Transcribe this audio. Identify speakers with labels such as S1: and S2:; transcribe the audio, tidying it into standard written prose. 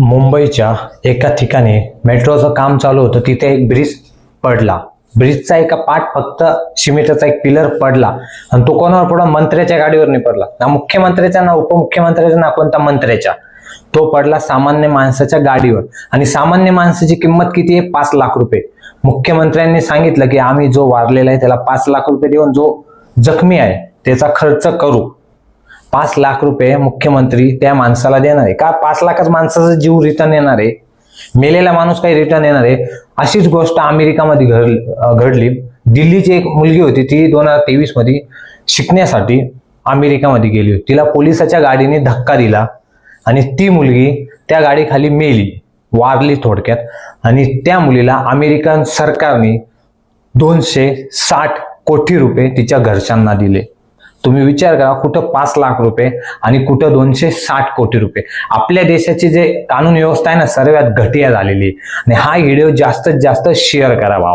S1: मुंबईच्या एका ठिकाणी मेट्रोचं काम चालू होतं. तिथे एक ब्रिज पडला. ब्रिजचा एका पार्ट फक्त सिमेंटचा एक पिलर पडला आणि तो कोणावर पडला? मंत्र्याच्या गाडीवर नाही पडला. ना मुख्यमंत्र्याचा ना उपमुख्यमंत्र्याचा ना कोणता मंत्र्याच्या. तो पडला सामान्य माणसाच्या गाडीवर. आणि सामान्य माणसाची किंमत किती आहे? 5 लाख रुपये. मुख्यमंत्र्यांनी सांगितलं की आम्ही जो वारलेला आहे त्याला 5 लाख रुपये देऊन जो जखमी आहे त्याचा खर्च करू. 5 लाख रुपये मुख्यमंत्री त्या माणसाला देणार आहे का? 5 लाखच माणसाचा जीव रिटर्न येणार आहे? मेलेला माणूस काही रिटर्न येणार आहे? अशीच गोष्ट अमेरिकामध्ये घडली. दिल्लीची एक मुलगी होती, ती 2023 मध्ये शिकण्यासाठी अमेरिकामध्ये गेली होती. तिला पोलिसाच्या गाडीने धक्का दिला आणि ती मुलगी त्या गाडीखाली मेली, वारली थोडक्यात. आणि त्या मुलीला अमेरिकन सरकारने 260 कोटी रुपये तिच्या घरच्यांना दिले. तुम्ही विचार करा, कुठं 5 लाख रुपये आणि कुठं 260 कोटी रुपये. आपल्या देशाची जे कानून व्यवस्था आहे ना, सर्वात घटिया झालेली. आणि हा व्हिडिओ जास्तीत जास्त शेअर करा भावा.